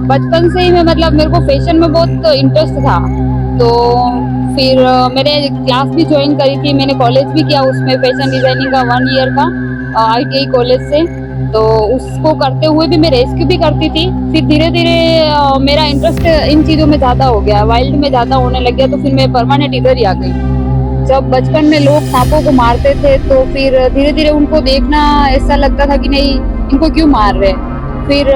बचपन से ही मैं मतलब मेरे को फैशन में बहुत इंटरेस्ट था। तो फिर मैंने क्लास भी ज्वाइन करी थी, मैंने कॉलेज भी किया उसमें फैशन डिजाइनिंग का 1 ईयर का ITI कॉलेज से। तो उसको करते हुए भी मैं रेस्क्यू भी करती थी। फिर धीरे धीरे मेरा इंटरेस्ट इन चीज़ों में ज़्यादा हो गया, वाइल्ड में ज़्यादा होने लग गया। तो फिर मैं परमानेंट इधर ही आ गई। जब बचपन में लोग सांपों को मारते थे तो फिर धीरे धीरे उनको देखना ऐसा लगता था कि नहीं, इनको क्यों मार रहे। फिर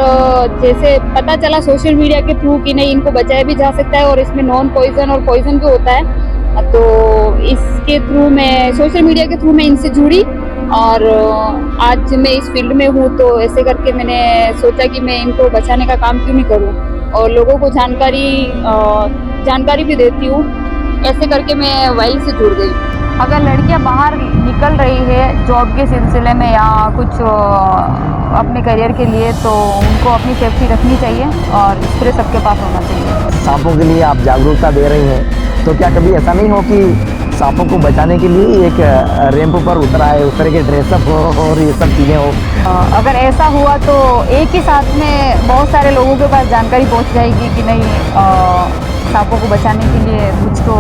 जैसे पता चला सोशल मीडिया के थ्रू कि नहीं, इनको बचाया भी जा सकता है और इसमें नॉन पॉइजन और पॉइजन भी होता है। तो इसके थ्रू मैं सोशल मीडिया के थ्रू मैं इनसे जुड़ी और आज मैं इस फील्ड में हूँ। तो ऐसे करके मैंने सोचा कि मैं इनको बचाने का काम क्यों नहीं करूँ और लोगों को जानकारी भी देती हूँ। ऐसे करके मैं वाइल्ड से जुड़ गई। अगर लड़कियां बाहर निकल रही है जॉब के सिलसिले में या कुछ अपने करियर के लिए, तो उनको अपनी सेफ्टी रखनी चाहिए और स्प्रे सबके पास होना चाहिए। सांपों के लिए आप जागरूकता दे रही हैं, तो क्या कभी ऐसा नहीं हो कि सांपों को बचाने के लिए एक रैंप पर उतरा है, उस तरह के ड्रेसअप हो और ये सब चीज़ें हो? अगर ऐसा हुआ तो एक ही साथ में बहुत सारे लोगों के पास जानकारी पहुंच जाएगी कि नहीं, सांपों को बचाने के लिए कुछ तो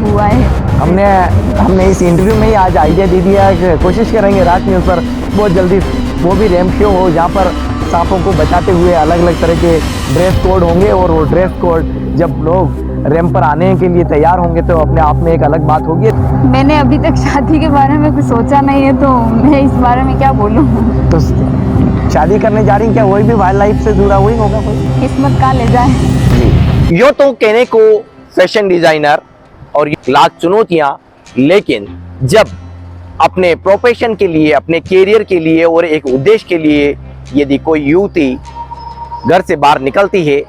हुआ है। हमने इस इंटरव्यू में ही आज आइडिया दे दिया कि कोशिश करेंगे राज न्यूज़ पर बहुत जल्दी वो भी रैंप शो हो जहाँ पर सांपों को बचाते हुए अलग अलग तरह के ड्रेस कोड होंगे, और वो ड्रेस कोड जब लोग रैंप पर आने के लिए तैयार होंगे तो अपने आप में एक अलग बात होगी। मैंने अभी तक शादी के बारे में कुछ सोचा नहीं है, तो मैं इस बारे में क्या बोलूँ। तो शादी करने जा रही हैं, क्या वही भी वाइल्ड लाइफ से जुड़ा हुई होगा कोई? किस्मत का ले जाए। यो तो कहने को फैशन डिजाइनर और लाख चुनौतियां, लेकिन जब अपने प्रोफेशन के लिए, अपने कैरियर के लिए और एक उद्देश्य के लिए यदि कोई युवती घर से बाहर निकलती है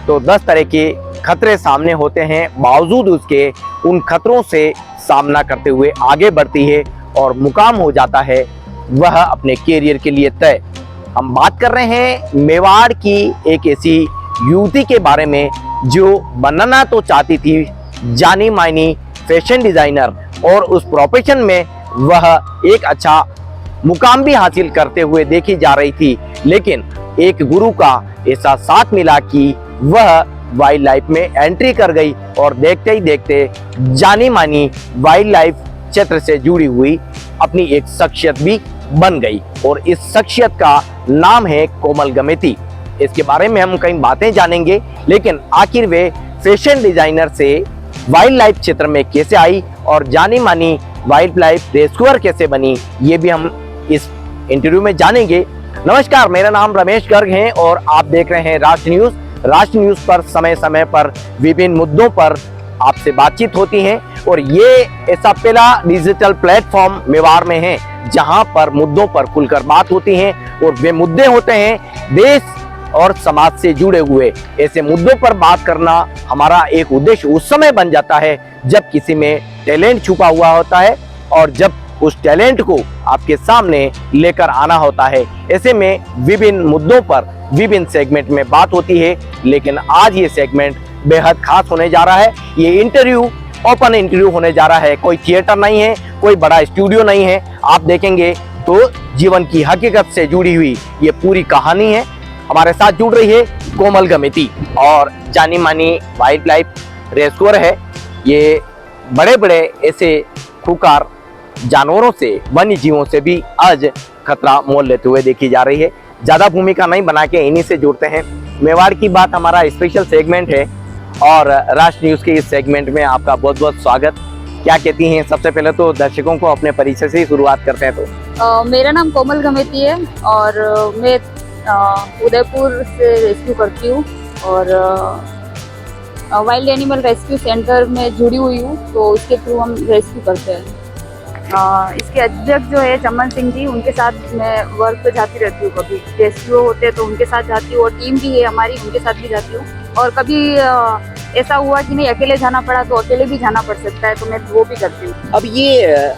तो 10 तरह के खतरे सामने होते हैं। बावजूद उसके उन खतरों से सामना करते हुए आगे बढ़ती है और मुकाम हो जाता है वह अपने कैरियर के लिए तय। हम बात कर रहे हैं मेवाड़ की एक ऐसी युवती के बारे में जो बनना तो चाहती थी जानी मानी फैशन डिजाइनर, और उस प्रोफेशन में वह एक अच्छा मुकाम भी हासिल करते हुए देखी जा रही थी। लेकिन एक गुरु का ऐसा साथ मिला कि वह वाइल्ड लाइफ में एंट्री कर गई और देखते ही देखते जानी मानी वाइल्ड लाइफ क्षेत्र से जुड़ी हुई अपनी एक शख्सियत भी बन गई, और इस शख्सियत का नाम है कोमल गमेती। इसके बारे में हम कई बातें जानेंगे, लेकिन आखिर वे फैशन डिजाइनर से वाइल्ड लाइफ क्षेत्र में कैसे आई और जानी मानी वाइल्ड लाइफ रेस्क्यूअर कैसे बनी, ये भी हम इस इंटरव्यू में जानेंगे। नमस्कार, मेरा नाम रमेश गर्ग है और आप देख रहे हैं राष्ट्र न्यूज। राष्ट्र न्यूज पर समय समय पर विभिन्न मुद्दों पर आपसे बातचीत होती है, और ये ऐसा पहला डिजिटल प्लेटफॉर्म मेवाड़ में है जहां पर मुद्दों पर खुलकर बात होती है, और वे मुद्दे होते हैं देश और समाज से जुड़े हुए। ऐसे मुद्दों पर बात करना हमारा एक उद्देश्य उस समय बन जाता है जब किसी में टैलेंट छुपा हुआ होता है और जब उस टैलेंट को आपके सामने लेकर आना होता है। ऐसे में विभिन्न मुद्दों पर विभिन्न सेगमेंट में बात होती है, लेकिन आज ये सेगमेंट बेहद खास होने जा रहा है। ये इंटरव्यू ओपन इंटरव्यू होने जा रहा है, कोई थिएटर नहीं है, कोई बड़ा स्टूडियो नहीं है। आप देखेंगे तो जीवन की हकीकत से जुड़ी हुई ये पूरी कहानी है। हमारे साथ जुड़ रही है कोमल गमेती, और जानी मानी वाइल्ड लाइफ रेस्क्यूअर है। ये बड़े बड़े ऐसे खूंखार जानवरों से, वन्य जीवों से भी आज खतरा मोल लेते हुए देखी जा रही है। ज्यादा भूमिका नहीं बना के इन्हीं से जुड़ते हैं। मेवाड़ की बात हमारा स्पेशल सेगमेंट है और राष्ट्र न्यूज के इस सेगमेंट में आपका बहुत बहुत स्वागत। क्या कहती हैं? सबसे पहले तो दर्शकों को अपने परिचय से ही शुरुआत करते हैं। तो मेरा नाम कोमल गमेती है और मैं उदयपुर से रेस्क्यू करती हूँ और वाइल्ड एनिमल रेस्क्यू सेंटर में जुड़ी हुई हूँ, तो इसके थ्रू हम रेस्क्यू करते हैं। इसके अध्यक्ष जो है चमन सिंह जी, उनके साथ मैं वर्क पे जाती रहती हूँ। कभी रेस्क्यू होते हैं तो उनके साथ जाती हूँ, और टीम भी है हमारी, उनके साथ भी जाती हूँ। और कभी ऐसा हुआ कि नहीं अकेले जाना पड़ा तो अकेले भी जाना पड़ सकता है, तो मैं वो भी करती हूँ। अब ये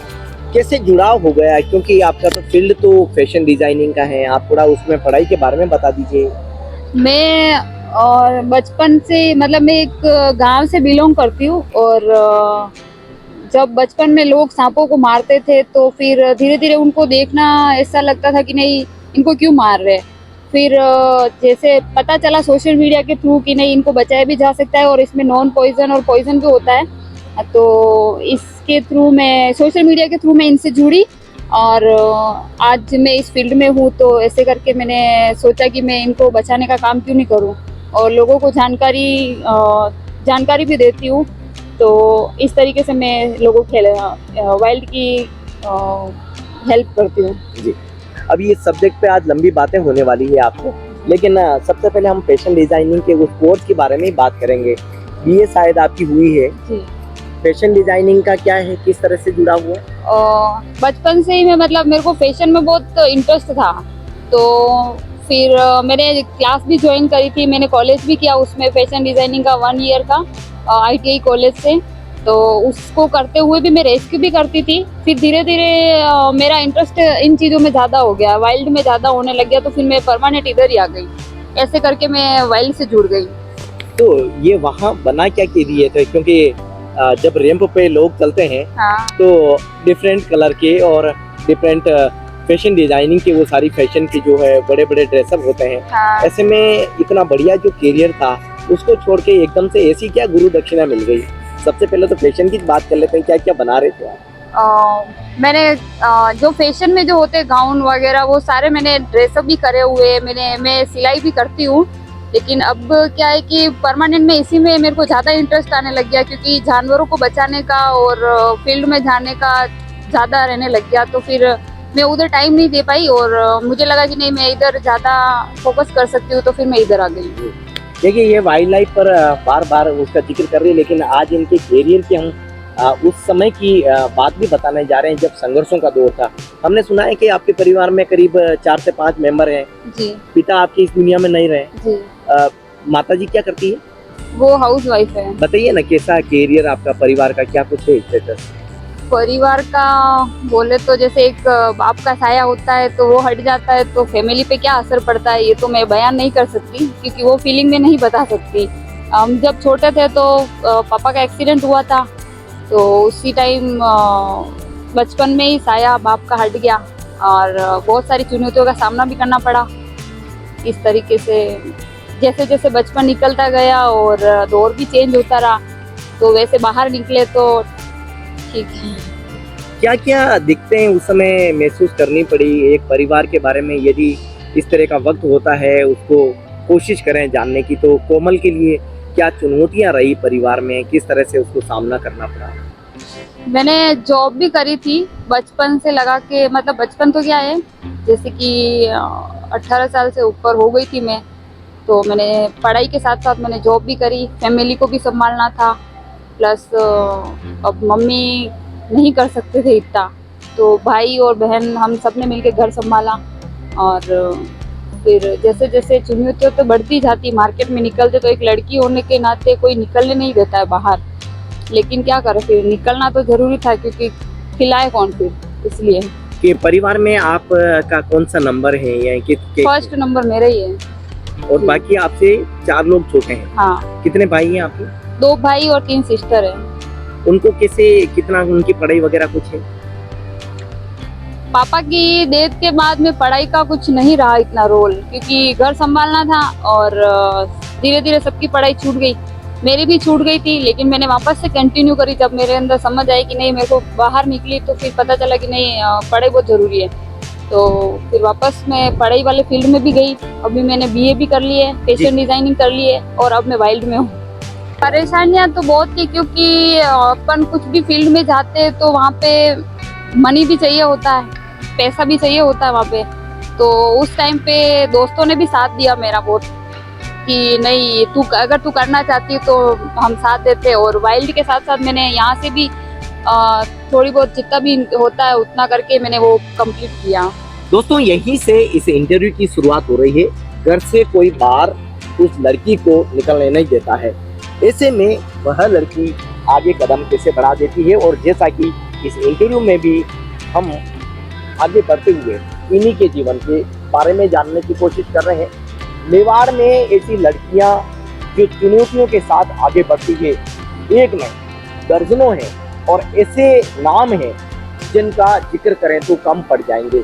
कैसे जुड़ाव हो गया, क्योंकि आपका तो फील्ड तो फैशन डिजाइनिंग का है, आप थोड़ा उसमें पढ़ाई के बारे में बता दीजिए। मैं और बचपन से मतलब मैं एक गांव से बिलोंग करती हूँ, और जब बचपन में लोग सांपों को मारते थे तो फिर धीरे धीरे उनको देखना ऐसा लगता था कि नहीं, इनको क्यों मार रहे। फिर जैसे पता चला सोशल मीडिया के थ्रू कि नहीं, इनको बचाया भी जा सकता है और इसमें नॉन पॉइजन और पॉइजन भी होता है, तो इसके थ्रू मैं सोशल मीडिया के थ्रू मैं इनसे जुड़ी और आज मैं इस फील्ड में हूँ। तो ऐसे करके मैंने सोचा कि मैं इनको बचाने का काम क्यों नहीं करूँ और लोगों को जानकारी भी देती हूँ। तो इस तरीके से मैं लोगों को वाइल्ड की हेल्प करती हूँ। जी, अभी इस सब्जेक्ट पे आज लंबी बातें होने वाली है आपको, लेकिन सबसे पहले हम फैशन डिजाइनिंग के उस कोर्स के बारे में ही बात करेंगे। बीए शायद आपकी हुई है, जी। फैशन डिजाइनिंग का क्या है, किस तरह से जुड़ा हुआ है? बचपन से ही मैं मतलब मेरे को फैशन में बहुत इंटरेस्ट था, तो फिर मैंने क्लास भी ज्वाइन करी थी, मैंने कॉलेज भी किया उसमें फैशन डिजाइनिंग का 1 ईयर का ITI कॉलेज से। तो उसको करते हुए भी मैं रेस्क्यू भी करती थी। फिर धीरे धीरे मेरा इंटरेस्ट इन चीज़ों में ज़्यादा हो गया, वाइल्ड में ज़्यादा होने लग गया, तो फिर मैं परमानेंट इधर ही आ गई। ऐसे करके मैं वाइल्ड से जुड़ गई। तो ये वहाँ बना क्या के लिए थे, क्योंकि जब रैंप पे लोग चलते हैं हाँ। तो डिफरेंट कलर के और डिफरेंट फैशन डिजाइनिंग के वो सारी फैशन की जो है बड़े बड़े ड्रेसअप होते हैं। हाँ। ऐसे में इतना बढ़िया जो कैरियर था उसको छोड़ के एकदम से ऐसी क्या गुरु दक्षिणा मिल गई? सबसे पहले तो फैशन की बात कर लेते हैं, क्या क्या बना रहे थे आप? मैंने जो फैशन में जो होते गाउन वगैरह वो सारे मैंने ड्रेसअप भी करे हुए, मैं सिलाई भी करती हूँ। लेकिन अब क्या है कि परमानेंट में इसी में मेरे को ज़्यादा इंटरेस्ट आने लग गया, क्योंकि जानवरों को बचाने का और फील्ड में जाने का ज़्यादा रहने लग गया। तो फिर मैं उधर टाइम नहीं दे पाई और मुझे लगा कि नहीं, मैं इधर ज़्यादा फोकस कर सकती हूँ, तो फिर मैं इधर आ गई। देखिए, ये वाइल्ड लाइफ पर बार बार उसका जिक्र कर रही है, लेकिन आज इनके कैरियर की हम उस समय की बात भी बताने जा रहे हैं जब संघर्षों का दौर था। हमने सुना है कि आपके परिवार में करीब 4 से 5 मेंबर हैं। जी। पिता आपकी इस दुनिया में नहीं रहे। जी। माता जी क्या करती है? वो हाउस वाइफ है। बताइए ना, कैसा कैरियर आपका, परिवार का क्या कुछ है स्टेटस? परिवार का बोले तो जैसे एक बाप का साया होता है, तो वो हट जाता है तो फैमिली पे क्या असर पड़ता है ये तो मैं बयान नहीं कर सकती, क्योंकि वो फीलिंग में नहीं बता सकती। हम जब छोटे थे तो पापा का एक्सीडेंट हुआ था, तो उसी टाइम बचपन में ही साया बाप का हट गया और बहुत सारी चुनौतियों का सामना भी करना पड़ा। इस तरीके से जैसे जैसे बचपन निकलता गया और दौर भी चेंज होता रहा, तो वैसे बाहर निकले तो ठीक है। क्या क्या दिक्कतें हैं उस समय महसूस करनी पड़ी एक परिवार के बारे में? यदि इस तरह का वक्त होता है, उसको कोशिश करें जानने की, तो कोमल के लिए क्या चुनौतियां रही परिवार में, किस तरह से उसको सामना करना पड़ा? मैंने जॉब भी करी थी बचपन से लगा के, मतलब बचपन तो क्या है, जैसे कि 18 साल से ऊपर हो गई थी मैं, तो मैंने पढ़ाई के साथ साथ मैंने जॉब भी करी, फैमिली को भी संभालना था, प्लस अब मम्मी नहीं कर सकते थे इतना, तो भाई और बहन हम सब ने मिलकर घर संभाला। और फिर जैसे जैसे चुनौतियाँ तो बढ़ती जाती, मार्केट में निकलते तो एक लड़की होने के नाते कोई निकलने नहीं देता है बाहर, लेकिन क्या करें, फिर निकलना तो जरूरी था, क्योंकि खिलाए कौन फिर, इसलिए। कि परिवार में आप का कौन सा नंबर है या फर्स्ट नंबर मेरा ही है। और बाकी आपसे 4 लोग छोटे हैं? हाँ। कितने भाई हैं आपके? 2 भाई और 3 सिस्टर है। उनको कैसे, कितना उनकी पढ़ाई वगैरह कुछ है? पापा की डेथ के बाद में पढ़ाई का कुछ नहीं रहा इतना रोल, क्योंकि घर संभालना था और धीरे धीरे सबकी पढ़ाई छूट गई, मेरी भी छूट गई थी, लेकिन मैंने वापस से कंटिन्यू करी जब मेरे अंदर समझ आई कि नहीं, मेरे को बाहर निकली तो फिर पता चला कि नहीं, पढ़ाई बहुत ज़रूरी है, तो फिर वापस मैं पढ़ाई वाले फील्ड में भी गई। अभी मैंने BA भी कर ली है, फैशन डिज़ाइनिंग कर ली है और अब मैं वाइल्ड में हूँ। परेशानियाँ तो बहुत थी, क्योंकि अपन कुछ भी फील्ड में जाते हैं तो वहाँ पे मनी भी चाहिए होता है, पैसा भी चाहिए होता है वहाँ पे, तो उस टाइम पे दोस्तों ने भी साथ दिया मेरा बहुत, कि नहीं अगर तू करना चाहती है तो हम साथ देते। और वाइल्ड के साथ साथ मैंने यहाँ से भी थोड़ी बहुत जितना भी होता है उतना करके मैंने वो कंप्लीट किया। दोस्तों, यहीं से इस इंटरव्यू की शुरुआत हो रही है। घर से कोई बाहर उस लड़की को निकलने नहीं देता है, ऐसे में वह लड़की आगे कदम कैसे बढ़ा देती है, और जैसा कि इस इंटरव्यू में भी हम आगे बढ़ते हुए इन्हीं के जीवन के बारे में जानने की कोशिश कर रहे हैं। मेवाड़ में ऐसी लड़कियां जो चुनौतियों के साथ आगे बढ़ती है, एक नहीं दर्जनों हैं, और ऐसे नाम हैं जिनका जिक्र करें तो कम पड़ जाएंगे।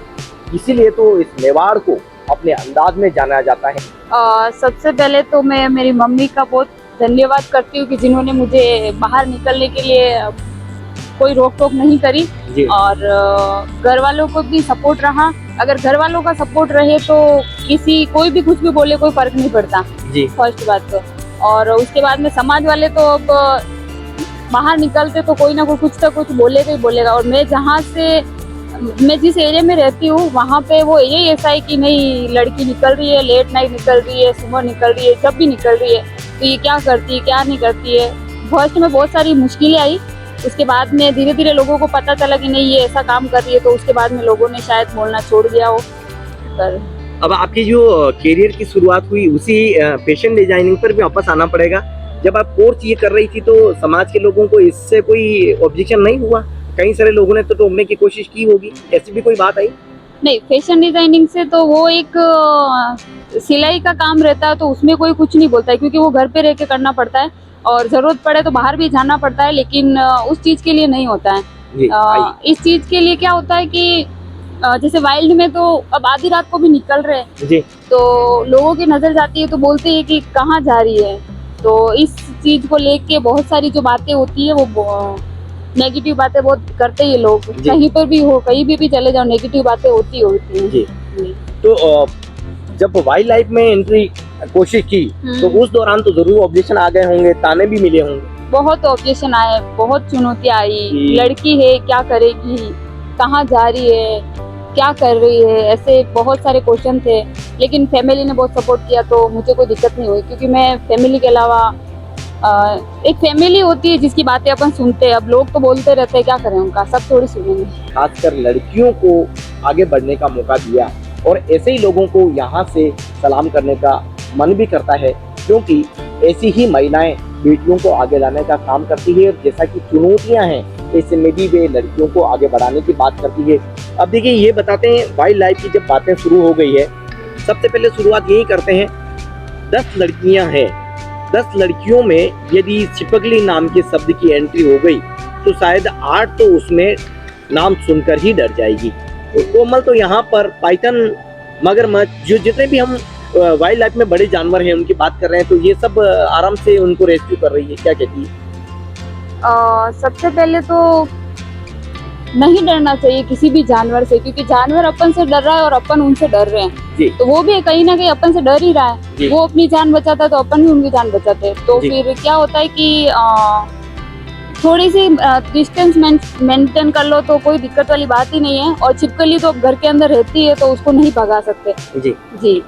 इसीलिए तो इस मेवाड़ को अपने अंदाज में जाना जाता है। सबसे पहले तो मैं मेरी मम्मी का बहुत धन्यवाद करती हूँ कि जिन्होंने मुझे बाहर निकलने के लिए कोई रोक टोक नहीं करी। जी। और घर वालों को भी सपोर्ट रहा। अगर घर वालों का सपोर्ट रहे तो कोई भी कुछ भी बोले कोई फर्क नहीं पड़ता। जी। फर्स्ट बात तो, और उसके बाद में समाज वाले तो अब बाहर निकलते तो कोई ना कोई कुछ तो कुछ बोलेगा ही बोलेगा। और मैं जिस एरिया में रहती हूँ वहाँ पे वो यही ऐसा है कि नहीं, लड़की निकल रही है, लेट नाइट निकल रही है, सुबह निकल रही है, जब भी निकल रही है तो ये क्या करती है क्या नहीं करती है। फर्स्ट में बहुत सारी मुश्किलें आई, उसके बाद में धीरे धीरे लोगों को पता चला कि नहीं ये ऐसा काम कर रही है, तो उसके बाद में लोगों ने शायद बोलना छोड़ दिया हो। पर अब आपकी जो करियर की शुरुआत हुई उसी फैशन डिजाइनिंग पर भी वापस आना पड़ेगा। जब आप कोर्स ये कर रही थी तो समाज के लोगों को इससे कोई ऑब्जेक्शन नहीं हुआ? कई सारे लोगों ने तो टोकने की कोशिश की होगी, ऐसी भी कोई बात आई? नहीं, फैशन डिजाइनिंग से तो वो एक सिलाई का काम रहता है, तो उसमें कोई कुछ नहीं बोलता है, क्योंकि वो घर पे रह के करना पड़ता है और जरूरत पड़े तो बाहर भी जाना पड़ता है, लेकिन उस चीज के लिए नहीं होता है। जी, इस चीज के लिए क्या होता है कि जैसे वाइल्ड में तो अब आधी रात को भी निकल रहे हैं, जी। तो लोगों की नजर जाती है तो बोलते हैं कि कहाँ जा रही है। तो इस चीज को लेके बहुत सारी जो बातें होती है वो नेगेटिव बातें बहुत करते हैं लोग। कहीं पर भी हो, कहीं भी चले जाओ, नेगेटिव बातें होती हैं। जी। तो जब वाइल्ड लाइफ में एंट्री कोशिश की तो उस दौरान तो जरूर ऑब्जेक्शन आ गए होंगे, ताने भी मिले होंगे? बहुत ऑब्जेक्शन आए, बहुत चुनौतियां आई। लड़की है, क्या करेगी, कहाँ जा रही है, क्या कर रही है, ऐसे बहुत सारे क्वेश्चन थे। लेकिन फैमिली ने बहुत सपोर्ट किया तो मुझे कोई दिक्कत नहीं हुई, क्योंकि मैं फैमिली के अलावा एक फैमिली होती है जिसकी बातें अपन सुनते हैं। अब लोग तो बोलते रहते हैं, क्या करें, उनका सब थोड़ी सुनेंगे। खासकर लड़कियों को आगे बढ़ने का मौका दिया और ऐसे ही लोगों को यहाँ से सलाम करने का मन भी करता है, क्योंकि ऐसी ही महिलाएं बेटियों को आगे लाने का काम करती है। और जैसा कि चुनौतियां हैं ऐसे में भी वे लड़कियों को आगे बढ़ाने की बात करती है। अब देखिए, ये बताते हैं वाइल्ड लाइफ की जब बातें शुरू हो गई है, सबसे पहले शुरुआत यही करते हैं। 10 लड़कियां हैं, 10 लड़कियों में यदि छिपकली नाम के शब्द की एंट्री हो गई तो शायद 8 तो उसमें नाम सुनकर ही डर जाएगी। तो कोमल तो यहाँ पर पाइथन, मगरमच्छ, जो जितने भी हम वाइल्ड लाइफ में बड़े जानवर हैं उनकी बात कर रहे हैं, तो ये सब आराम से उनको रेस्क्यू कर रही है, क्या कहती है? सबसे पहले तो नहीं डरना चाहिए किसी भी जानवर से, क्योंकि जानवर अपन से डर रहा है और अपन उनसे डर रहे हैं। जी। तो वो भी कहीं ना कहीं अपन से डर ही रहा है। वो अपनी जान बचाता है तो अपन भी उनकी जान बचाते हैं। तो फिर क्या होता है कि थोड़ी सी डिस्टेंस मेंटेन कर लो तो कोई दिक्कत वाली बात ही नहीं है। और छिपकली तो घर के अंदर रहती है तो उसको नहीं भगा सकते। जी। जी।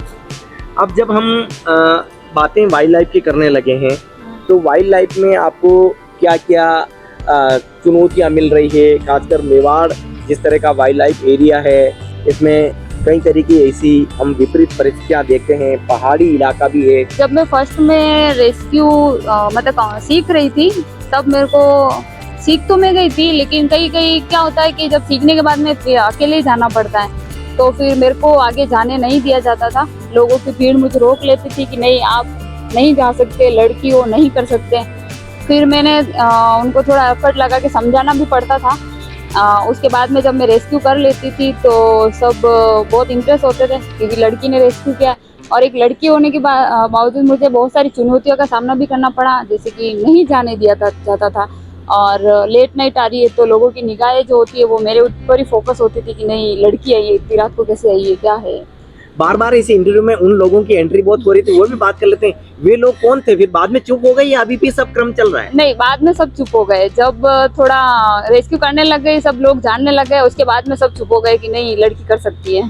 अब जब हम बातें वाइल्ड लाइफ की करने लगे हैं तो वाइल्ड लाइफ में आपको क्या क्या चुनौतियां मिल रही है? खासकर मेवाड़ जिस तरह का वाइल्ड लाइफ एरिया है, इसमें कई तरह की ऐसी हम विपरीत परिस्थितियां देखते हैं, पहाड़ी इलाका भी है। जब मैं फर्स्ट में रेस्क्यू मतलब सीख रही थी, तब मेरे को सीख तो मैं गई थी, लेकिन कहीं क्या होता है कि जब सीखने के बाद में अकेले ही जाना पड़ता है, तो फिर मेरे को आगे जाने नहीं दिया जाता था। लोगों की भीड़ मुझे रोक लेती थी कि नहीं, आप नहीं जा सकते, लड़की हो, नहीं कर सकते। फिर मैंने उनको थोड़ा एफर्ट लगा के समझाना भी पड़ता था। उसके बाद में जब मैं रेस्क्यू कर लेती थी तो सब बहुत इंटरेस्ट होते थे, क्योंकि लड़की ने रेस्क्यू किया। और एक लड़की होने के बावजूद मुझे बहुत सारी चुनौतियों का सामना भी करना पड़ा, जैसे कि नहीं जाने दिया जाता था। और लेट नाइट आ रही है तो लोगों की निगाहें जो होती है वो मेरे ऊपर ही फोकस होती थी कि नहीं, लड़की आई है, इतनी रात को कैसे आई है, क्या है। बार बार इस इंटरव्यू में उन लोगों की एंट्री बहुत हो रही थी, वो भी बात कर लेते हैं। वे लोग कौन थे? फिर बाद में चुप हो गए या अभी भी सब क्रम चल रहा है? नहीं, बाद में सब चुप हो गए। जब थोड़ा रेस्क्यू करने लग गए, सब लोग जानने लग गए, उसके बाद में सब चुप हो गए कि नहीं, लड़की कर सकती है।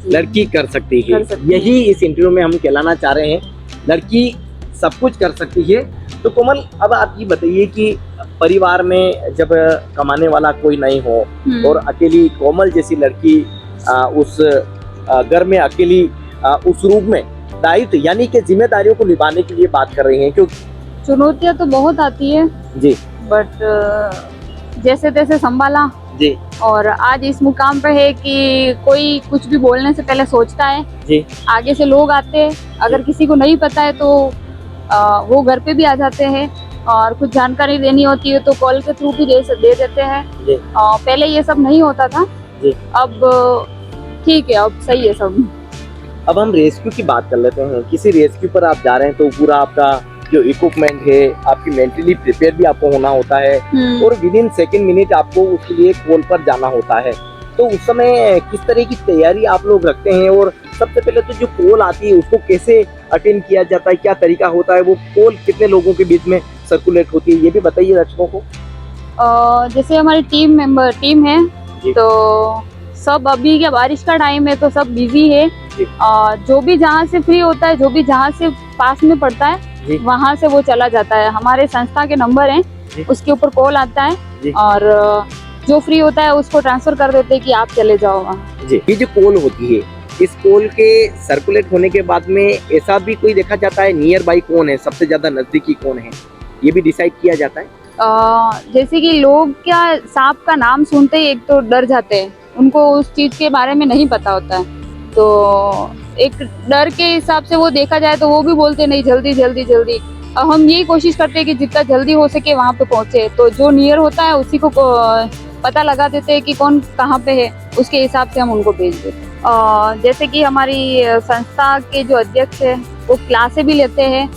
लड़की कर सकती है, यही इस इंटरव्यू में हम कहलाना चाह रहे हैं, लड़की सब कुछ कर सकती है। तो कोमल, अब आप ये बताइए कि परिवार में जब कमाने वाला कोई नहीं हो और अकेली कोमल जैसी लड़की उस घर में अकेली उस रूप में दायित्व यानी कि जिम्मेदारियों को निभाने के लिए बात कर रही हैं, क्योंकि चुनौतियां तो बहुत आती है जी, बट जैसे तैसे संभाला जी। और आज इस मुकाम पे है कि कोई कुछ भी बोलने से पहले सोचता है जी। आगे से लोग आते हैं, अगर किसी को नहीं पता है तो वो घर पे भी आ जाते हैं, और कुछ जानकारी देनी होती है तो कॉल के थ्रू भी दे देते हैं। पहले ये सब नहीं होता था। जी। अब ठीक है, अब सही है सब। अब हम रेस्क्यू की बात कर लेते हैं। किसी रेस्क्यू पर आप जा रहे हैं तो पूरा आपका जो इक्विपमेंट है, आपकी मेंटली प्रिपेयर भी आपको होना होता है और विद इन सेकेंड मिनट आपको उसके लिए कॉल पर जाना होता है। तो उस समय किस तरह की तैयारी आप लोग रखते हैं और सबसे पहले तो जो कॉल आती है उसको कैसे अटेंड किया जाता है, क्या तरीका होता है, वो कॉल कितने लोगों के बीच में सर्कुलेट होती है, ये भी बताइए दर्शकों को। जैसे हमारी टीम है जी। तो सब अभी क्या बारिश का टाइम है तो सब बिजी है। जी। जो भी जहाँ से फ्री होता है, जो भी जहाँ से पास में पड़ता जी। है वहाँ से वो चला जाता है। हमारे संस्था के नंबर हैं, जी। उसके ऊपर कॉल आता जी। है और जो फ्री होता है उसको ट्रांसफर कर देते हैं कि आप चले जाओ वहाँ। जी, ये जो कॉल होती है, इस कॉल के सर्कुलेट होने के बाद में ऐसा भी कोई देखा जाता है नियर बाई कौन है, सबसे ज्यादा नजदीकी कौन है, ये भी डिसाइड किया जाता है। जैसे कि लोग क्या सांप का नाम सुनते ही एक तो डर जाते हैं, उनको उस चीज के बारे में नहीं पता होता है, तो एक डर के हिसाब से वो देखा जाए तो वो भी बोलते नहीं जल्दी जल्दी जल्दी। हम यही कोशिश करते हैं कि जितना जल्दी हो सके वहाँ पे पहुँचे, तो जो नियर होता है उसी को पता लगा देते हैं कि कौन कहाँ पे है, उसके हिसाब से हम उनको भेज देते हैं। जैसे कि हमारी संस्था के जो अध्यक्ष है वो क्लासें भी लेते हैं,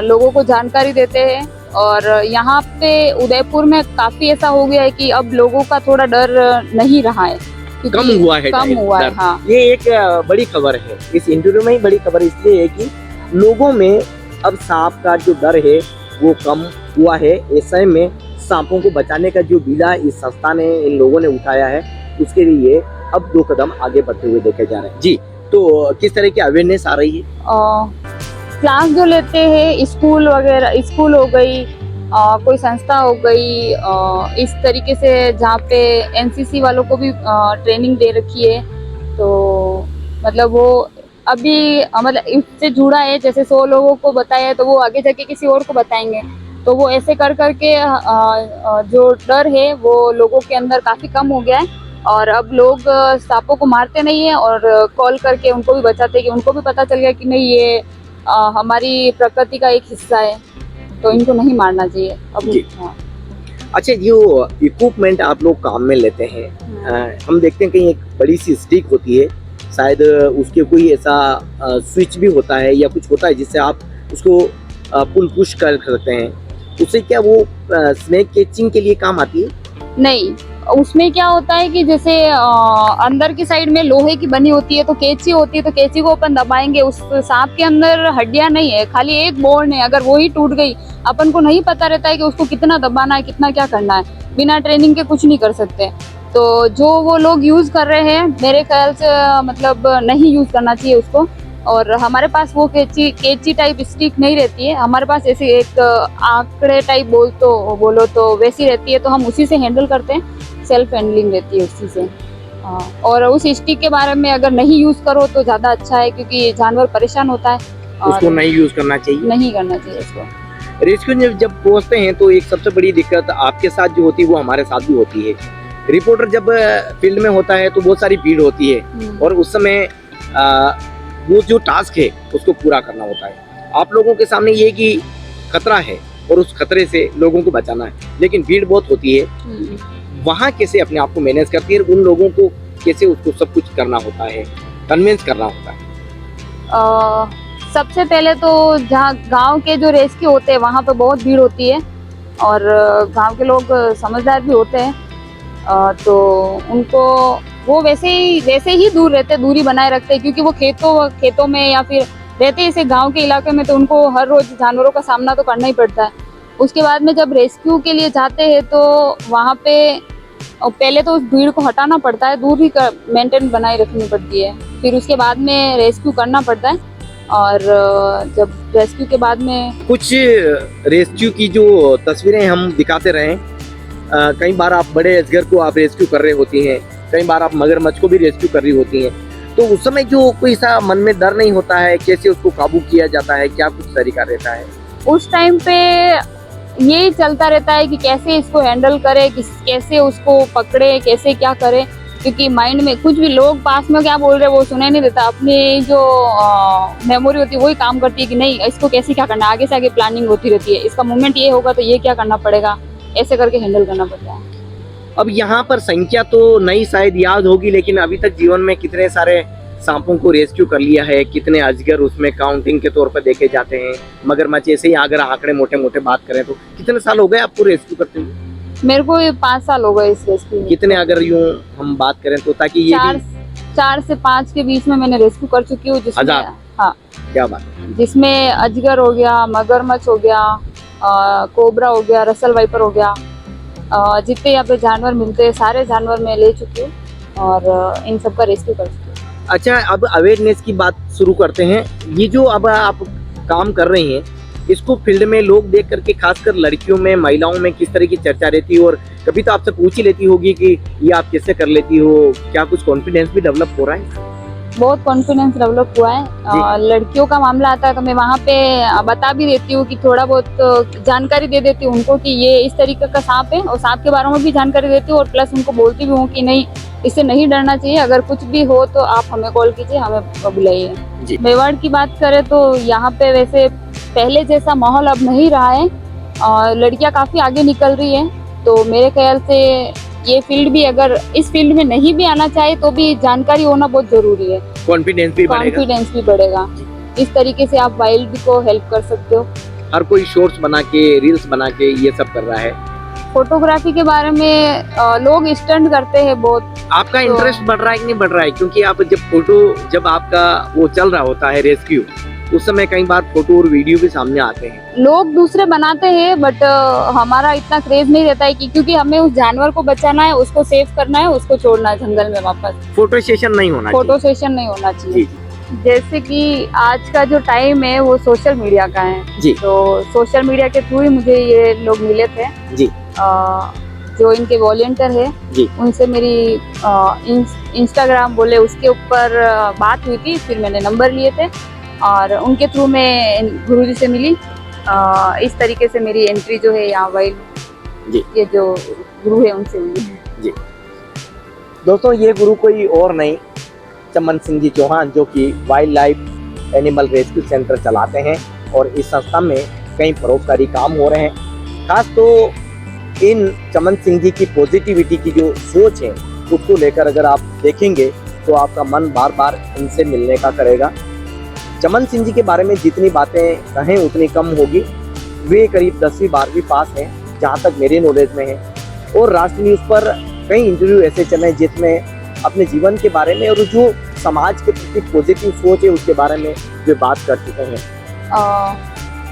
लोगों को जानकारी देते हैं और यहाँ पे उदयपुर में काफी ऐसा हो गया है कि अब लोगों का थोड़ा डर नहीं रहा है, कम हुआ है, कम हुआ है। हाँ, ये एक बड़ी खबर है इस इंटरव्यू में ही। बड़ी खबर इसलिए है कि लोगों में अब सांप का जो डर है वो कम हुआ है। ऐसे में सांपों को बचाने का जो बीड़ा इस संस्था ने, इन लोगों ने उठाया है, उसके लिए अब 2 कदम आगे बढ़ते हुए देखे जा रहे हैं। जी, तो किस तरह की अवेयरनेस आ रही है? क्लास जो लेते हैं स्कूल वगैरह, स्कूल हो गई, कोई संस्था हो गई, इस तरीके से जहाँ पे एनसीसी वालों को भी ट्रेनिंग दे रखी है, तो मतलब वो अभी मतलब इससे जुड़ा है। जैसे 100 लोगों को बताया है तो वो आगे जाके किसी और को बताएंगे, तो वो ऐसे कर करके जो डर है वो लोगों के अंदर काफ़ी कम हो गया है और अब लोग सांपों को मारते नहीं है और कॉल करके उनको भी बचाते हैं कि उनको भी पता चल गया कि नहीं ये हमारी प्रकृति का एक हिस्सा है, तो इनको नहीं मारना चाहिए अब। हाँ। अच्छा, जो इक्विपमेंट आप लोग काम में लेते हैं, हम देखते हैं कहीं एक बड़ी सी स्टिक होती है, शायद उसके कोई ऐसा स्विच भी होता है या कुछ होता है जिससे आप उसको पुल पुश कर सकते हैं, उससे क्या वो स्नेक कैचिंग के लिए काम आती है? नहीं, उसमें क्या होता है कि जैसे अंदर की साइड में लोहे की बनी होती है तो कैंची होती है, तो कैंची को अपन दबाएंगे, उस सांप के अंदर हड्डियां नहीं है, खाली एक बोन है, अगर वो ही टूट गई अपन को नहीं पता रहता है कि उसको कितना दबाना है, कितना क्या करना है, बिना ट्रेनिंग के कुछ नहीं कर सकते। तो जो वो लोग यूज कर रहे हैं मेरे ख्याल से मतलब नहीं यूज करना चाहिए उसको। और हमारे पास वो कैंची टाइप स्टिक नहीं रहती है, हमारे पास ऐसे एक आंकड़े टाइप बोलो तो वैसी रहती है, तो हम उसी से हैंडल करते हैं, सेल्फ हैंडलिंग रहती है उसी से। और उस स्टिक के बारे में अगर नहीं यूज करो तो ज्यादा अच्छा है, क्योंकि जानवर परेशान होता है, उसको नहीं यूज करना चाहिए, नहीं करना चाहिए इसको। रेस्क्यू जब पहुंचते हैं तो एक सबसे बड़ी दिक्कत आपके साथ जो होती है वो हमारे साथ भी होती है। रिपोर्टर जब फील्ड में होता है तो बहुत सारी भीड़ होती है और उस समय वो जो टास्क है उसको पूरा करना होता है। आप लोगों के सामने ये कि खतरा है और उस खतरे से लोगों को बचाना है, लेकिन भीड़ बहुत होती है, वहाँ कैसे अपने आप को मैनेज करती है, उन लोगों को कैसे उसको सब कुछ करना होता है, कन्विंस करना होता है? सबसे पहले तो जहाँ गांव के जो रेस्क्यू होते हैं वहाँ पे बहुत भीड़ होती है और गांव के लोग समझदार भी होते हैं, तो उनको वो वैसे ही दूरी बनाए रखते हैं, क्योंकि वो खेतों में या फिर रहते हैं ऐसे गांव के इलाके में, तो उनको हर रोज जानवरों का सामना तो करना ही पड़ता है। उसके बाद में जब रेस्क्यू के लिए जाते हैं तो वहाँ पे पहले तो उस भीड़ को हटाना पड़ता है, दूरी मेंटेन बनाए रखनी पड़ती है, फिर उसके बाद में रेस्क्यू करना पड़ता है। और जब रेस्क्यू के बाद में कुछ रेस्क्यू की जो तस्वीरें हम दिखाते रहे, कई बार आप बड़े अजगर को आप रेस्क्यू कर रहे होती हैं, कई बार आप मगरमच्छ को भी रेस्क्यू कर रही होती हैं, तो उस समय जो कोई सा मन में डर नहीं होता है, कैसे उसको काबू किया जाता है, क्या कुछ तरीका रहता है? उस टाइम पे यही चलता रहता है कि कैसे इसको हैंडल करे, कैसे उसको पकड़े, कैसे क्या करे, क्योंकि माइंड में कुछ भी लोग पास में क्या बोल रहे हैं वो सुनाई नहीं देता, अपनी जो मेमोरी होती है वही काम करती है कि नहीं इसको कैसे क्या करना है, आगे से आगे प्लानिंग होती रहती है, इसका मूवमेंट ये होगा तो ये क्या करना पड़ेगा, ऐसे करके हैंडल करना पड़ता है। अब यहाँ पर संख्या तो नहीं शायद याद होगी, लेकिन अभी तक जीवन में कितने सारे सांपों को रेस्क्यू कर लिया है, कितने अजगर उसमें काउंटिंग के तौर पर देखे जाते हैं, मगरमच्छ ऐसे ही अगर आंकड़े मोटे मोटे बात करें तो कितने साल हो गए आपको रेस्क्यू करते हुए? मेरे को ये 5 साल हो गए इस रेस्क्यू में। कितने अगर यूं हम बात करें तो, ताकि ये भी 4 से 5 के बीच में मैंने रेस्क्यू कर चुकी हूँ, जिसमें हजार? हाँ, क्या बात है। जिसमें अजगर हो गया, मगरमच्छ हो गया, कोबरा हो गया, रसल वाइपर हो गया, जितने यहाँ पे जानवर मिलते हैं सारे जानवर मैं ले चुकी हूँ और इन सब का रेस्क्यू कर चुकी हूँ। अच्छा, अब अवेयरनेस की बात शुरू करते हैं। ये जो अब आप काम कर रही हैं, इसको फील्ड में लोग देख करके खासकर लड़कियों में, महिलाओं में किस तरह की चर्चा रहती है? और कभी तो आपसे पूछ ही लेती होगी कि ये आप कैसे कर लेती हो, क्या कुछ कॉन्फिडेंस भी डेवलप हो रहा है? बहुत कॉन्फिडेंस डेवलप हुआ है। लड़कियों का मामला आता है तो मैं वहाँ पे बता भी देती हूँ कि थोड़ा बहुत जानकारी दे देती हूँ उनको कि ये इस तरीके का सांप है, और सांप के बारे में भी जानकारी देती हूँ, और प्लस उनको बोलती भी हूँ कि नहीं, इससे नहीं डरना चाहिए, अगर कुछ भी हो तो आप हमें कॉल कीजिए, हमें बुलाइए। मेवाड़ की बात करें तो यहाँ पे वैसे पहले जैसा माहौल अब नहीं रहा है, और लड़कियाँ काफ़ी आगे निकल रही है, तो मेरे ख्याल से ये फील्ड भी, अगर इस फील्ड में नहीं भी आना चाहे तो भी जानकारी होना बहुत जरूरी है, कॉन्फिडेंस भी बढ़ेगा। इस तरीके से आप वाइल्ड को हेल्प कर सकते हो। हर कोई शॉर्ट्स बना के, रील्स बना के ये सब कर रहा है। फोटोग्राफी के बारे में लोग स्टंट करते हैं बहुत। आपका इंटरेस्ट बढ़ रहा है कि नहीं बढ़ रहा है? क्योंकि आप जब आपका वो चल रहा होता है रेस्क्यू, उस समय कई बार फोटो और वीडियो भी सामने आते हैं। लोग दूसरे बनाते हैं, बट हमारा इतना क्रेज नहीं रहता है क्योंकि हमें उस जानवर को बचाना है, उसको सेव करना है, उसको छोड़ना है जंगल में वापस। फोटो सेशन नहीं होना चाहिए। जैसे कि आज का जो टाइम है वो सोशल मीडिया का है जी। तो सोशल मीडिया के थ्रू ही मुझे ये लोग मिले थे जी। जो इनके वॉलंटियर है जी। उनसे मेरी इंस्टाग्राम बोले उसके ऊपर बात हुई थी, फिर मैंने नंबर लिए थे और उनके थ्रू मैं गुरुजी से मिली। इस तरीके से मेरी एंट्री जो है यहाँ वाइल्ड ये जो गुरु है उनसे हुई है। जी दोस्तों, ये गुरु कोई और नहीं, चमन सिंह जी चौहान, जो कि wild life animal rescue centre चलाते हैं और इस संस्था में कई परोपकारी काम हो रहे हैं। खास तो इन चमन सिंह जी की पॉजिटिविटी की जो सोच है उसको लेकर अगर आप देखेंगे तो आपका मन बार बार इनसे मिलने का करेगा। चमन सिंह जी के बारे में जितनी बातें कहें उतनी कम होगी। वे करीब 10वीं 12वीं पास हैं जहाँ तक मेरे नॉलेज में है, और राष्ट्र न्यूज़ पर कई इंटरव्यू ऐसे चले जिसमें अपने जीवन के बारे में और जो समाज के प्रति पॉजिटिव सोच है उसके बारे में वे बात कर चुके हैं।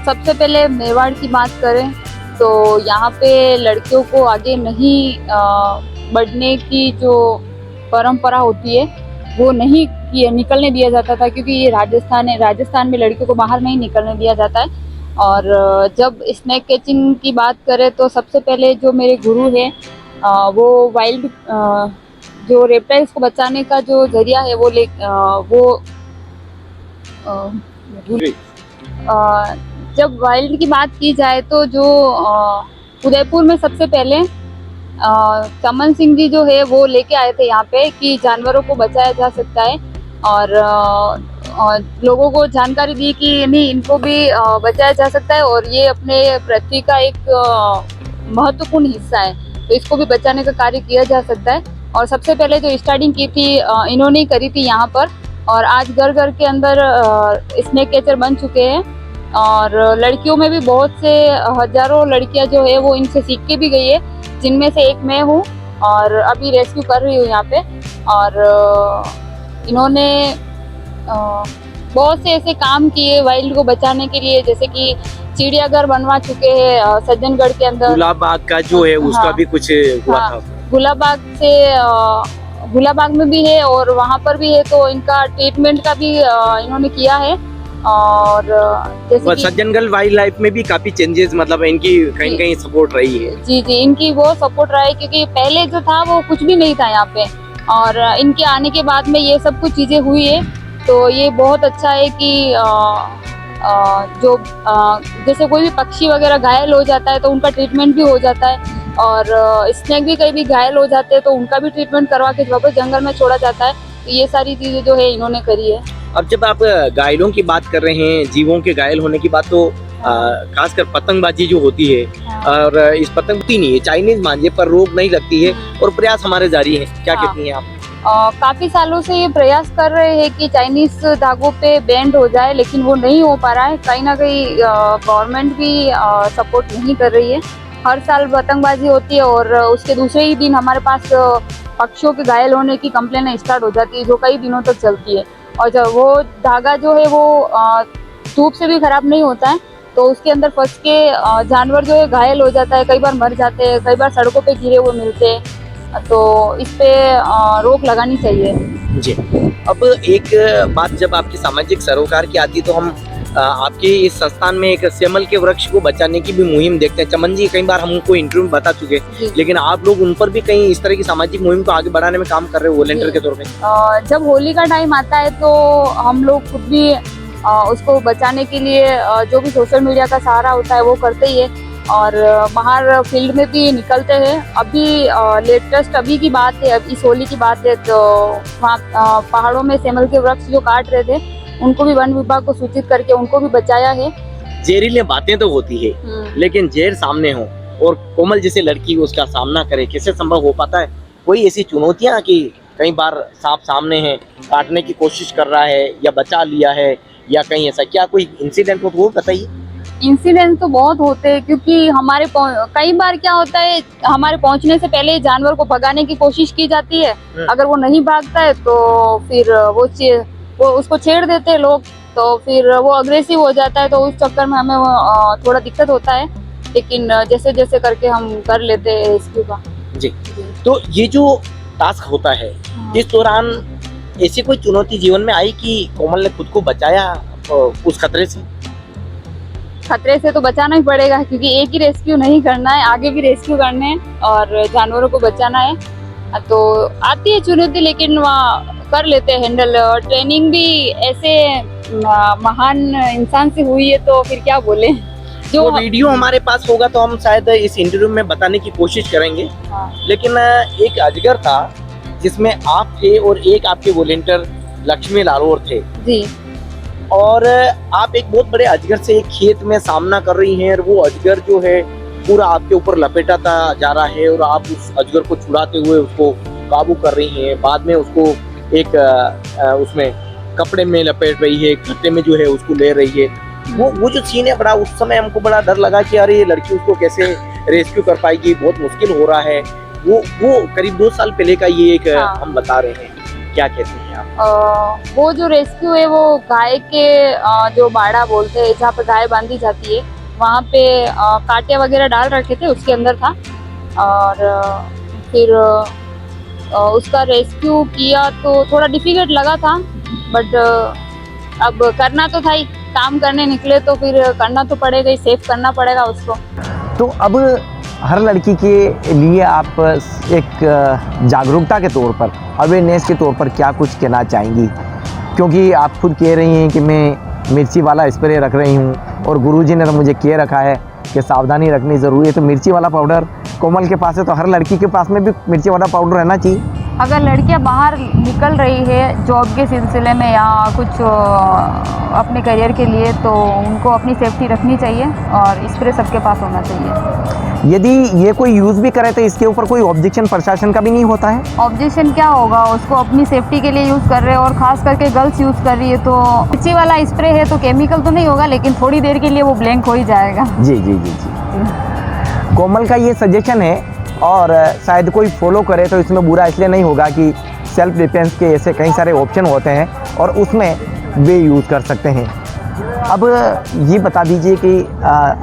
सबसे पहले मेवाड़ की बात करें तो यहाँ पे लड़कियों को आगे नहीं बढ़ने की जो परंपरा होती है वो नहीं निकलने दिया जाता था, क्योंकि ये राजस्थान है, राजस्थान में लड़कियों को बाहर नहीं निकलने दिया जाता है। और जब स्नेक कैचिंग की बात करें तो सबसे पहले जो मेरे गुरु हैं वो वाइल्ड जो रेप्टाइल्स को बचाने का जो जरिया है जब वाइल्ड की बात की जाए तो जो उदयपुर में सबसे पहले चमन सिंह जी जो है वो लेके आए थे यहाँ पे कि जानवरों को बचाया जा सकता है, और लोगों को जानकारी दी कि नहीं, इनको भी बचाया जा सकता है और ये अपने पृथ्वी का एक महत्वपूर्ण हिस्सा है, तो इसको भी बचाने का कार्य किया जा सकता है। और सबसे पहले जो स्टार्टिंग की थी इन्होंने ही करी थी यहाँ पर, और आज घर घर के अंदर स्नेक कैचर बन चुके हैं, और लड़कियों में भी बहुत से हजारों लड़कियां जो है वो इनसे सीख के भी गई है, जिनमें से एक मैं हूँ और अभी रेस्क्यू कर रही हूँ यहाँ पे। और इन्होंने बहुत से ऐसे काम किए वाइल्ड को बचाने के लिए, जैसे कि चिड़ियाघर बनवा चुके हैं सज्जनगढ़ के अंदर। गुलाबबाग का जो है उसका भी कुछ हुआ था। गुलाबबाग में भी है और वहाँ पर भी है, तो इनका ट्रीटमेंट का भी इन्होंने किया है। और जैसे सज्जनगढ़ वाइल्ड लाइफ में भी काफी चेंजेस, मतलब इनकी कहीं कहीं सपोर्ट रही है। जी, इनकी वो सपोर्ट रहा है, क्योंकि पहले जो था वो कुछ भी नहीं था यहाँ पे, और इनके आने के बाद में ये सब कुछ चीजें हुई है, तो ये बहुत अच्छा है कि जो जैसे कोई भी पक्षी वगैरह घायल हो जाता है तो उनका ट्रीटमेंट भी हो जाता है, और स्नेक भी कहीं भी घायल हो जाते हैं तो उनका भी ट्रीटमेंट करवा के वापस जंगल में छोड़ा जाता है। तो ये सारी चीजें जो है इन्होंने करी है। अब जब आप घायलों की बात कर रहे हैं, जीवों के घायल होने की बात, तो खासकर पतंगबाजी जो होती है, और इस पतंग नहीं है, चाइनीज मांझे पर रोक नहीं लगती है और प्रयास हमारे जारी है, क्या कहती हैं आप? काफ़ी सालों से ये प्रयास कर रहे हैं कि चाइनीज़ धागों पे बैंड हो जाए, लेकिन वो नहीं हो पा रहा है। कहीं ना कहीं गवर्नमेंट भी सपोर्ट नहीं कर रही है। हर साल पतंगबाजी होती है और उसके दूसरे ही दिन हमारे पास पक्षियों के घायल होने की कंप्लेन स्टार्ट हो जाती है, जो कई दिनों तक चलती है। और जब वो धागा जो है वो धूप से भी खराब नहीं होता है, तो उसके अंदर फंस के जानवर जो है घायल हो जाता है, कई बार मर जाते हैं, कई बार सड़कों पे गिरे हुए मिलते हैं। तो इस पे रोक लगानी चाहिए। जी। अब एक बात जब आपकी सामाजिक सरोकार की आती है तो हम आपके इस संस्थान में एक सेमल के वृक्ष को बचाने की भी मुहिम देखते हैं। चमन जी कई बार हमको इंटरव्यू में बता चुके हैं, लेकिन आप लोग उन पर भी कहीं इस तरह की सामाजिक मुहिम को आगे बढ़ाने में काम कर रहे हो वॉलंटियर के तौर पे। जब होली का टाइम आता है तो हम लोग खुद भी उसको बचाने के लिए जो भी सोशल मीडिया का सहारा होता है वो करते ही है, और बाहर फील्ड में भी निकलते हैं। अभी लेटेस्ट अभी की बात है, अब इस होली की बात है, तो वहाँ पहाड़ों में सेमल के वृक्ष जो काट रहे थे उनको भी वन विभाग को सूचित करके उनको भी बचाया है। जहरीली बातें तो होती है, लेकिन जहर सामने हो और कोमल जैसे लड़की उसका सामना करे, कैसे संभव हो पाता है? कोई ऐसी चुनौतियां कि कई बार सांप सामने है, काटने की कोशिश कर रहा है या बचा लिया है, या कहीं ऐसा क्या कोई इंसिडेंट हो तो वो बताइए। इंसिडेंट तो बहुत होते हैं, क्योंकि हमारे कई बार क्या होता है, हमारे पहुंचने से पहले जानवर को भगाने की कोशिश की जाती है। अगर वो नहीं भागता है तो फिर वो उसको छेड़ देते हैं लोग, तो फिर वो अग्रेसिव हो जाता है, तो उस चक्कर में हमें थोड़ा दिक्कत होता है। लेकिन जैसे जैसे करके हम कर लेते हैं रेस्क्यू का। जी। तो ये जो टास्क होता है, इस दौरान ऐसी कोई चुनौती जीवन में आई कि कोमल ने खुद को बचाया उस खतरे से? खतरे से तो बचाना ही पड़ेगा, क्योंकि एक ही रेस्क्यू नहीं करना है, आगे भी रेस्क्यू करने हैं और जानवरों को बचाना है। तो आती है चुनौती, लेकिन वहाँ कर लेते हैं हैंडल। ट्रेनिंग भी ऐसे महान इंसान से हुई है, तो फिर क्या बोले। जो वीडियो हमारे पास होगा तो हम शायद इस इंटरव्यू में बताने की कोशिश करेंगे। हाँ। लेकिन एक अजगर था जिसमें आप थे और एक आपके वॉलंटियर लक्ष्मी लालोर थे जी, और आप एक बहुत बड़े अजगर से एक खेत में सामना कर रही हैं, और वो अजगर जो है पूरा आपके ऊपर लपेटाता जा रहा है और आप उस अजगर को छुड़ाते हुए उसको काबू कर रही हैं। बाद में उसको एक उसमें कपड़े में लपेट रही है, गट्टे में जो है उसको ले रही है। वो जो सीन है, बड़ा उस समय हमको बड़ा डर लगा कि अरे ये लड़की उसको कैसे रेस्क्यू कर पाएगी, बहुत मुश्किल हो रहा है। वो करीब 2 साल पहले का ये एक हम बता रहे हैं। क्या कहते हैं आप? वो जो रेस्क्यू है वो गाय के जो बाड़ा बोलते हैं, जहाँ पे गाय बांधी जाती है, वहाँ पे कांटे वगैरह डाल रखे थे, उसके अंदर था। और फिर उसका रेस्क्यू किया तो थोड़ा डिफिकल्ट लगा था, बट अब करना तो था ही। काम करने निकले तो फिर करना तो पड़ेगा ही, सेफ करना पड़ेगा उसको। तो अब हर लड़की के लिए आप एक जागरूकता के तौर पर, अवेयरनेस के तौर पर क्या कुछ कहना चाहेंगी? क्योंकि आप खुद कह रही हैं कि मैं मिर्ची वाला स्प्रे रख रही हूँ, और गुरुजी ने तो मुझे कह रखा है कि सावधानी रखनी ज़रूरी है। तो मिर्ची वाला पाउडर कोमल के पास है, तो हर लड़की के पास में भी मिर्ची वाला पाउडर रहना चाहिए। अगर लड़कियां बाहर निकल रही है जॉब के सिलसिले में या कुछ अपने करियर के लिए, तो उनको अपनी सेफ्टी रखनी चाहिए और स्प्रे सबके पास होना चाहिए। यदि ये कोई यूज़ भी करे तो इसके ऊपर कोई ऑब्जेक्शन प्रशासन का भी नहीं होता है? ऑब्जेक्शन क्या होगा, उसको अपनी सेफ्टी के लिए यूज़ कर रहे हैं, और ख़ास करके गर्ल्स यूज़ कर रही है। तो मिर्ची वाला स्प्रे है तो केमिकल तो नहीं होगा, लेकिन थोड़ी देर के लिए वो ब्लैंक हो ही जाएगा। जी जी जी जी। कोमल का ये सजेशन है, और शायद कोई फॉलो करे तो इसमें बुरा इसलिए नहीं होगा कि सेल्फ डिफेंस के ऐसे कई सारे ऑप्शन होते हैं और उसमें वे यूज़ कर सकते हैं। अब ये बता दीजिए कि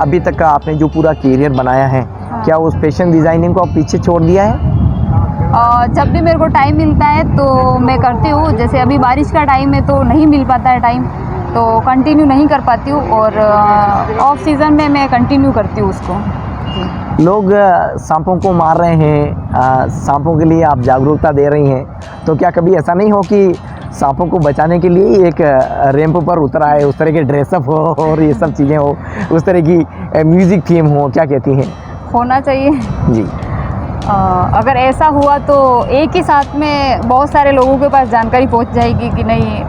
अभी तक का आपने जो पूरा करियर बनाया है, क्या उस फैशन डिज़ाइनिंग को आप पीछे छोड़ दिया है? जब भी मेरे को टाइम मिलता है तो मैं करती हूँ। जैसे अभी बारिश का टाइम है तो नहीं मिल पाता है टाइम, तो कंटिन्यू नहीं कर पाती हूँ, और ऑफ सीज़न में मैं कंटिन्यू करती हूँ उसको। लोग सांपों को मार रहे हैं, सांपों के लिए आप जागरूकता दे रही हैं, तो क्या कभी ऐसा नहीं हो कि सांपों को बचाने के लिए एक रैंप पर उतर आए, उस तरह के ड्रेसअप हो और ये सब चीज़ें हो, उस तरह की म्यूज़िक थीम हो? क्या कहती हैं? होना चाहिए जी। अगर ऐसा हुआ तो एक ही साथ में बहुत सारे लोगों के पास जानकारी पहुंच जाएगी कि नहीं,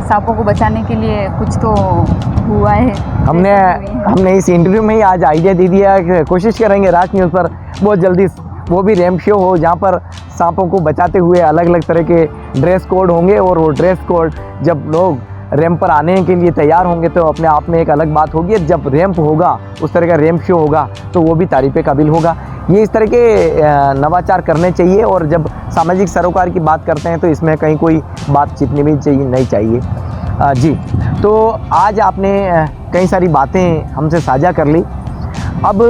सांपों को बचाने के लिए कुछ तो हुआ है। हमने इस इंटरव्यू में ही आज आइडिया दे दिया कि कोशिश करेंगे राज न्यूज़ पर बहुत जल्दी वो भी रैंप शो हो जहाँ पर सांपों को बचाते हुए अलग अलग तरह के ड्रेस कोड होंगे, और वो ड्रेस कोड जब लोग रैंप पर आने के लिए तैयार होंगे तो अपने आप में एक अलग बात होगी। जब रैंप होगा, उस तरह का रैंप शो होगा, तो वो भी तारीफ़ काबिल होगा। ये इस तरह के नवाचार करने चाहिए, और जब सामाजिक सरोकार की बात करते हैं तो इसमें कहीं कोई बात छिपनी भी नहीं चाहिए। जी, तो आज आपने कई सारी बातें हमसे साझा कर ली। अब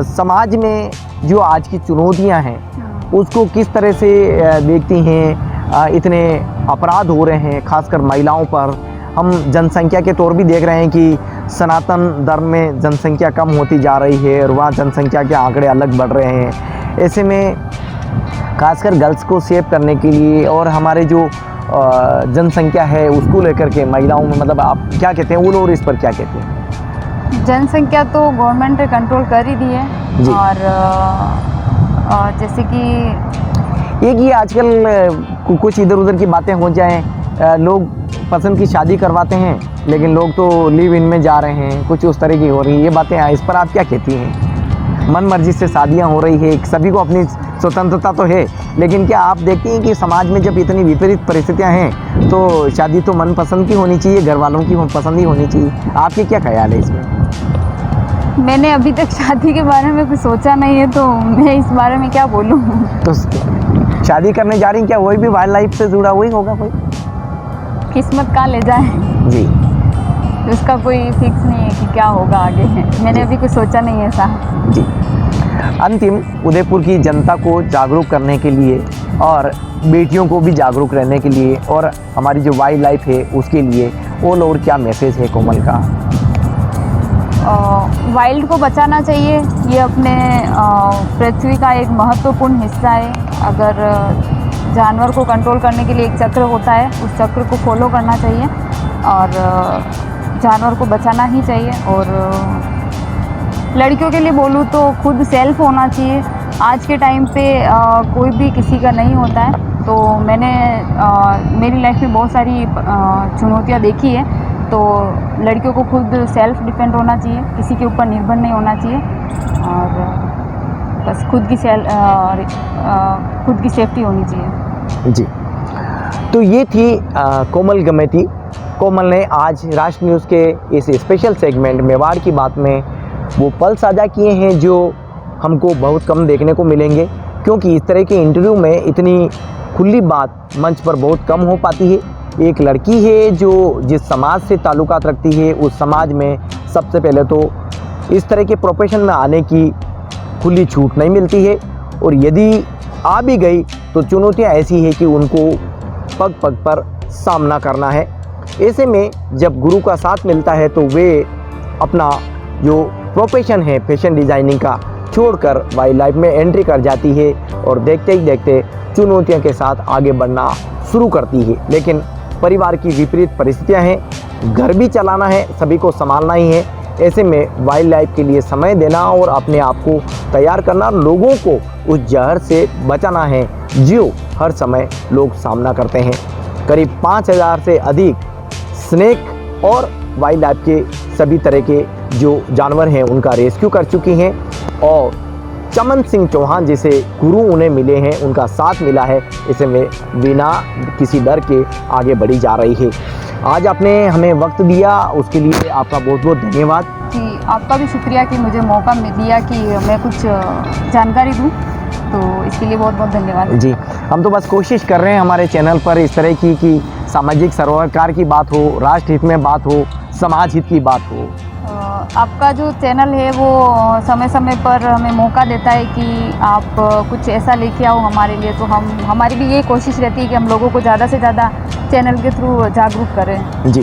समाज में जो आज की चुनौतियां हैं उसको किस तरह से देखती हैं? इतने अपराध हो रहे हैं खासकर महिलाओं पर। हम जनसंख्या के तौर भी देख रहे हैं कि सनातन धर्म में जनसंख्या कम होती जा रही है और वहाँ जनसंख्या के आंकड़े अलग बढ़ रहे हैं। ऐसे में खासकर गर्ल्स को सेव करने के लिए और हमारे जो जनसंख्या है उसको लेकर के महिलाओं में मतलब आप क्या कहते हैं, वो लोग इस पर क्या कहते हैं? जनसंख्या तो गवर्नमेंट ने कंट्रोल कर ही दी है। जी। और जैसे कि एक ये आजकल कुछ इधर उधर की बातें हो जाएं, लोग पसंद की शादी करवाते हैं लेकिन लोग तो लिव इन में जा रहे हैं, कुछ उस तरह की हो रही है ये बातें। इस पर आप क्या कहती हैं? मन मर्जी से शादियां हो रही है, सभी को अपनी स्वतंत्रता तो है, लेकिन क्या आप देखती हैं कि समाज में जब इतनी विपरीत परिस्थितियां हैं तो शादी तो मन पसंद की होनी चाहिए, घर वालों की पसंद ही होनी चाहिए? आपके क्या ख्याल है इसमें? मैंने अभी तक शादी के बारे में कुछ सोचा नहीं है, तो मैं इस बारे में क्या बोलूँ। तो शादी करने जा रही हैं, क्या वही भी वाइल्ड लाइफ से जुड़ा हुआ ही होगा? कोई किस्मत कहाँ ले जाए जी, उसका कोई फिक्स नहीं है कि क्या होगा आगे। मैंने अभी कुछ सोचा नहीं है ऐसा। जी। अंतिम, उदयपुर की जनता को जागरूक करने के लिए और बेटियों को भी जागरूक रहने के लिए और हमारी जो वाइल्ड लाइफ है उसके लिए ऑल ओवर क्या मैसेज है कोमल का? वाइल्ड को बचाना चाहिए, ये अपने पृथ्वी का एक महत्वपूर्ण हिस्सा है। अगर जानवर को कंट्रोल करने के लिए एक चक्र होता है, उस चक्र को फॉलो करना चाहिए और जानवर को बचाना ही चाहिए। और लड़कियों के लिए बोलूँ तो खुद सेल्फ होना चाहिए। आज के टाइम पे कोई भी किसी का नहीं होता है। तो मैंने मेरी लाइफ में बहुत सारी चुनौतियाँ देखी है, तो लड़कियों को खुद सेल्फ डिपेंड होना चाहिए, किसी के ऊपर निर्भर नहीं होना चाहिए और बस खुद की सेफ्टी होनी चाहिए। जी, तो ये थी कोमल गमेती। कोमल ने आज राष्ट्र न्यूज़ के इस स्पेशल सेगमेंट मेवाड़ की बात में वो पल साझा किए हैं जो हमको बहुत कम देखने को मिलेंगे, क्योंकि इस तरह के इंटरव्यू में इतनी खुली बात मंच पर बहुत कम हो पाती है। एक लड़की है जो जिस समाज से ताल्लुकात रखती है, उस समाज में सबसे पहले तो इस तरह के प्रोफेशन में आने की खुली छूट नहीं मिलती है, और यदि आ भी गई तो चुनौतियां ऐसी है कि उनको पग पग पर सामना करना है। ऐसे में जब गुरु का साथ मिलता है तो वे अपना जो प्रोफेशन है फैशन डिज़ाइनिंग का छोड़कर वाइल्ड लाइफ में एंट्री कर जाती है और देखते ही देखते चुनौतियों के साथ आगे बढ़ना शुरू करती है। लेकिन परिवार की विपरीत परिस्थितियां हैं, घर भी चलाना है, सभी को संभालना ही है। ऐसे में वाइल्ड लाइफ के लिए समय देना और अपने आप को तैयार करना, लोगों को उस जहर से बचाना है जो हर समय लोग सामना करते हैं। करीब 5000 से अधिक स्नेक और वाइल्ड लाइफ के सभी तरह के जो जानवर हैं उनका रेस्क्यू कर चुकी हैं, और चमन सिंह चौहान जैसे गुरु उन्हें मिले हैं, उनका साथ मिला है। इसे में बिना किसी डर के आगे बढ़ी जा रही है। आज आपने हमें वक्त दिया, उसके लिए आपका बहुत बहुत धन्यवाद। जी, आपका भी शुक्रिया कि मुझे मौका दिया कि मैं कुछ जानकारी दूं, तो इसके लिए बहुत बहुत धन्यवाद। जी, हम तो बस कोशिश कर रहे हैं हमारे चैनल पर इस तरह की कि सामाजिक सरोकार की बात हो, राष्ट्र हित में बात हो, समाज हित की बात हो। आपका जो चैनल है वो समय समय पर हमें मौका देता है कि आप कुछ ऐसा लेके आओ हमारे लिए, तो हमारी भी ये कोशिश रहती है कि हम लोगों को ज़्यादा से ज़्यादा चैनल के थ्रू जागरूक करें। जी,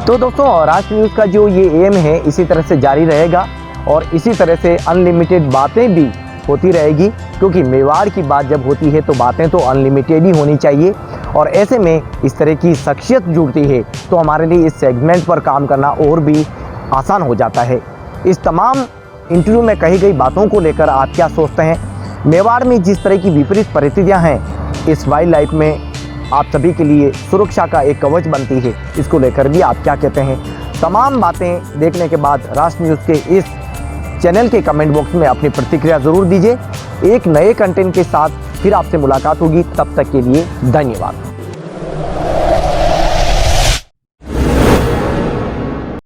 तो दोस्तों राष्ट्र न्यूज़ का जो ये एम है इसी तरह से जारी रहेगा और इसी तरह से अनलिमिटेड बातें भी होती रहेगी, क्योंकि मेवाड़ की बात जब होती है तो बातें तो अनलिमिटेड ही होनी चाहिए। और ऐसे में इस तरह की शख्सियत जुड़ती है तो हमारे लिए इस सेगमेंट पर काम करना और भी आसान हो जाता है। इस तमाम इंटरव्यू में कही गई बातों को लेकर आप क्या सोचते हैं? मेवाड़ में जिस तरह की विपरीत परिस्थितियां हैं, इस वाइल्ड लाइफ में आप सभी के लिए सुरक्षा का एक कवच बनती है, इसको लेकर भी आप क्या कहते हैं? तमाम बातें देखने के बाद राष्ट्र न्यूज़ के इस चैनल के कमेंट बॉक्स में अपनी प्रतिक्रिया ज़रूर दीजिए। एक नए कंटेंट के साथ फिर आपसे मुलाकात होगी। तब तक के लिए धन्यवाद।